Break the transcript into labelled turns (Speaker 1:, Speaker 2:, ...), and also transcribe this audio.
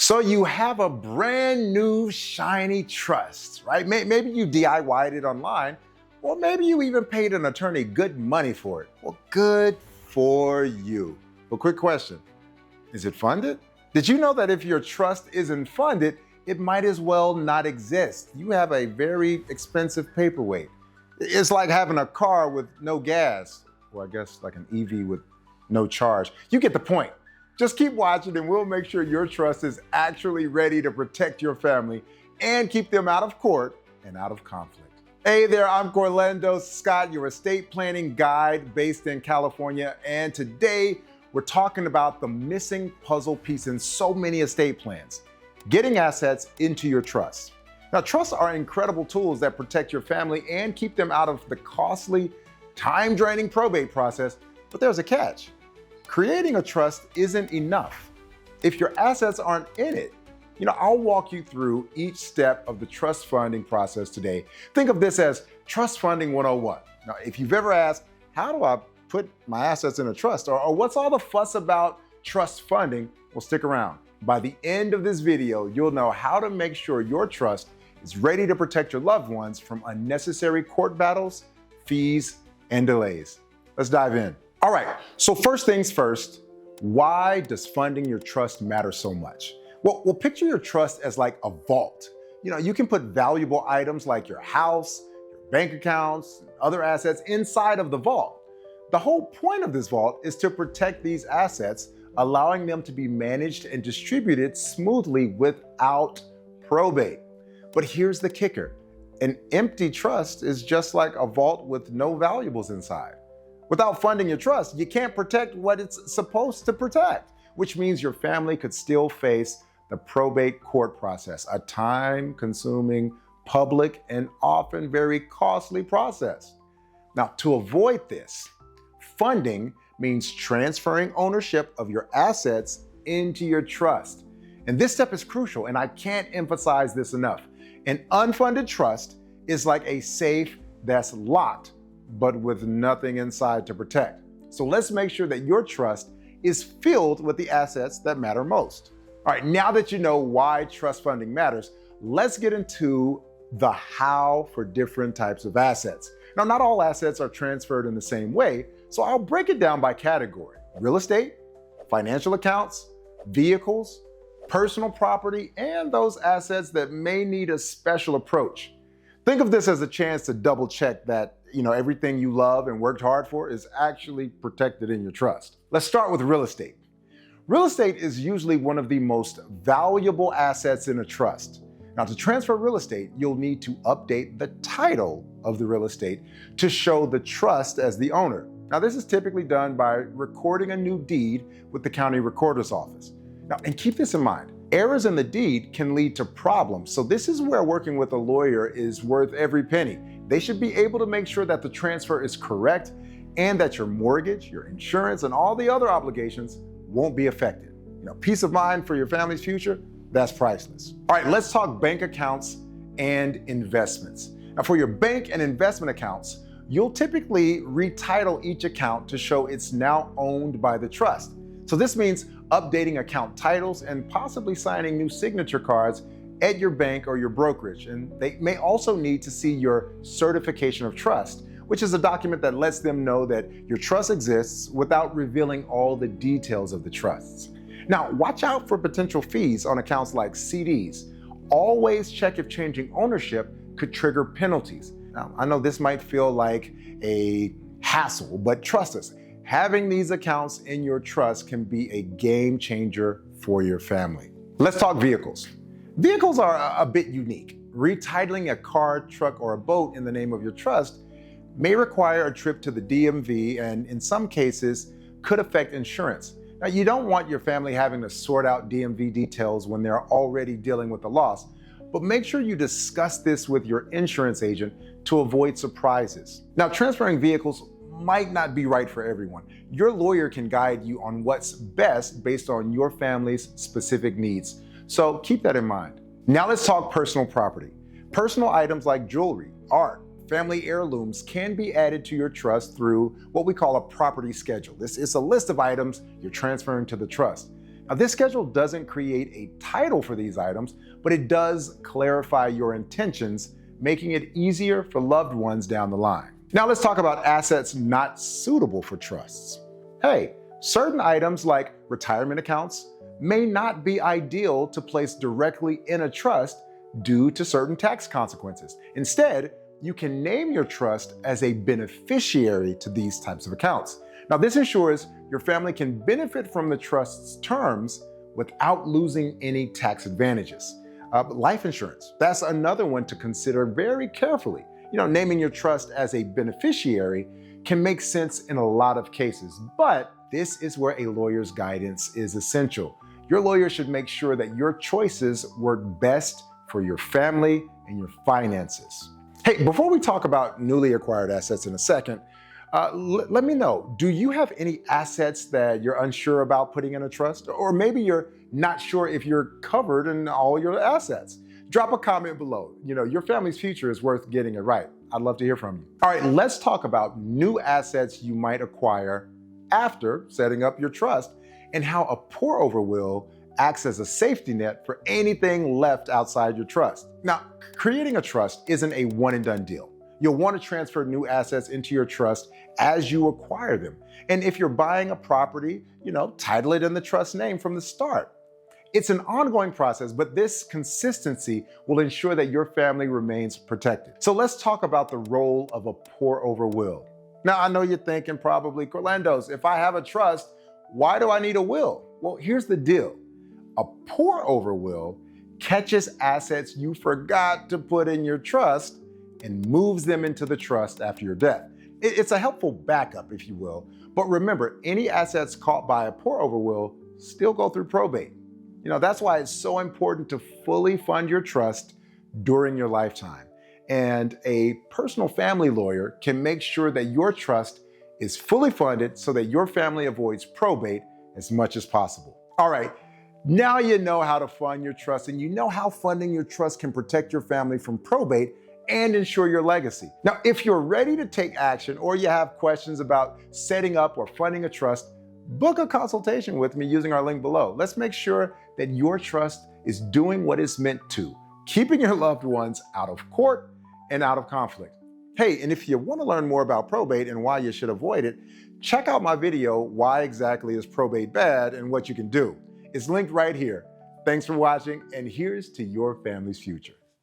Speaker 1: So you have a brand new shiny trust, right? Maybe you DIY'd it online, or maybe you even paid an attorney good money for it. Well, good for you. But quick question, is it funded? Did you know that if your trust isn't funded, it might as well not exist? You have a very expensive paperweight. It's like having a car with no gas, or I guess like an EV with no charge. You get the point. Just keep watching and we'll make sure your trust is actually ready to protect your family and keep them out of court and out of conflict. Hey there, I'm Orlando Scott, your estate planning guide based in California. And today we're talking about the missing puzzle piece in so many estate plans, getting assets into your trust. Now, trusts are incredible tools that protect your family and keep them out of the costly, time-draining probate process, but there's a catch. Creating a trust isn't enough if your assets aren't in it. I'll walk you through each step of the trust funding process today. Think of this as Trust Funding 101. Now, if you've ever asked, how do I put my assets in a trust? Or what's all the fuss about trust funding? Well, stick around. By the end of this video, you'll know how to make sure your trust is ready to protect your loved ones from unnecessary court battles, fees, and delays. Let's dive in. All right, so first things first, why does funding your trust matter so much? Well, picture your trust as like a vault. You can put valuable items like your house, your bank accounts, and other assets inside of the vault. The whole point of this vault is to protect these assets, allowing them to be managed and distributed smoothly without probate. But here's the kicker. An empty trust is just like a vault with no valuables inside. Without funding your trust, you can't protect what it's supposed to protect, which means your family could still face the probate court process, a time-consuming, public, and often very costly process. Now, to avoid this, funding means transferring ownership of your assets into your trust. And this step is crucial, and I can't emphasize this enough. An unfunded trust is like a safe that's locked, but with nothing inside to protect. So let's make sure that your trust is filled with the assets that matter most. All right, now that you know why trust funding matters, let's get into the how for different types of assets. Now, not all assets are transferred in the same way, so I'll break it down by category: real estate, financial accounts, vehicles, personal property, and those assets that may need a special approach. Think of this as a chance to double check that everything you love and worked hard for is actually protected in your trust. Let's start with real estate. Real estate is usually one of the most valuable assets in a trust. Now, to transfer real estate, you'll need to update the title of the real estate to show the trust as the owner. Now, this is typically done by recording a new deed with the county recorder's office. Now, and keep this in mind, errors in the deed can lead to problems. So this is where working with a lawyer is worth every penny. They should be able to make sure that the transfer is correct and that your mortgage, your insurance, and all the other obligations won't be affected. Peace of mind for your family's future, that's priceless. All right, let's talk bank accounts and investments. Now, for your bank and investment accounts, you'll typically retitle each account to show it's now owned by the trust. So this means updating account titles and possibly signing new signature cards at your bank or your brokerage. And they may also need to see your certification of trust, which is a document that lets them know that your trust exists without revealing all the details of the trusts. Now, watch out for potential fees on accounts like CDs. Always check if changing ownership could trigger penalties. Now, I know this might feel like a hassle, but trust us, having these accounts in your trust can be a game changer for your family. Let's talk vehicles. Vehicles are a bit unique. Retitling a car, truck, or a boat in the name of your trust may require a trip to the DMV and in some cases could affect insurance. Now, you don't want your family having to sort out DMV details when they're already dealing with the loss, but make sure you discuss this with your insurance agent to avoid surprises. Now, transferring vehicles might not be right for everyone. Your lawyer can guide you on what's best based on your family's specific needs. So keep that in mind. Now let's talk personal property. Personal items like jewelry, art, family heirlooms can be added to your trust through what we call a property schedule. This is a list of items you're transferring to the trust. Now, this schedule doesn't create a title for these items, but it does clarify your intentions, making it easier for loved ones down the line. Now let's talk about assets not suitable for trusts. Hey, certain items like retirement accounts may not be ideal to place directly in a trust due to certain tax consequences. Instead, you can name your trust as a beneficiary to these types of accounts. Now, this ensures your family can benefit from the trust's terms without losing any tax advantages. Life insurance, that's another one to consider very carefully. Naming your trust as a beneficiary can make sense in a lot of cases, but this is where a lawyer's guidance is essential. Your lawyer should make sure that your choices work best for your family and your finances. Hey, before we talk about newly acquired assets in a second, let me know, do you have any assets that you're unsure about putting in a trust? Or maybe you're not sure if you're covered in all your assets? Drop a comment below. Your family's future is worth getting it right. I'd love to hear from you. All right, let's talk about new assets you might acquire after setting up your trust and how a pour-over will acts as a safety net for anything left outside your trust. Now, creating a trust isn't a one-and-done deal. You'll want to transfer new assets into your trust as you acquire them. And if you're buying a property, title it in the trust name from the start. It's an ongoing process, but this consistency will ensure that your family remains protected. So let's talk about the role of a pour-over will. Now, I know you're thinking probably, Corlandos, if I have a trust, why do I need a will? Well, here's the deal. A pour-over will catches assets you forgot to put in your trust and moves them into the trust after your death. It's a helpful backup, if you will. But remember, any assets caught by a pour-over will still go through probate. That's why it's so important to fully fund your trust during your lifetime. And a personal family lawyer can make sure that your trust is fully funded so that your family avoids probate as much as possible. All right, now you know how to fund your trust and you know how funding your trust can protect your family from probate and ensure your legacy. Now, if you're ready to take action or you have questions about setting up or funding a trust, book a consultation with me using our link below. Let's make sure that your trust is doing what it's meant to, keeping your loved ones out of court and out of conflict. Hey, and if you want to learn more about probate and why you should avoid it, check out my video, Why Exactly is Probate Bad and What You Can Do. It's linked right here. Thanks for watching, and here's to your family's future.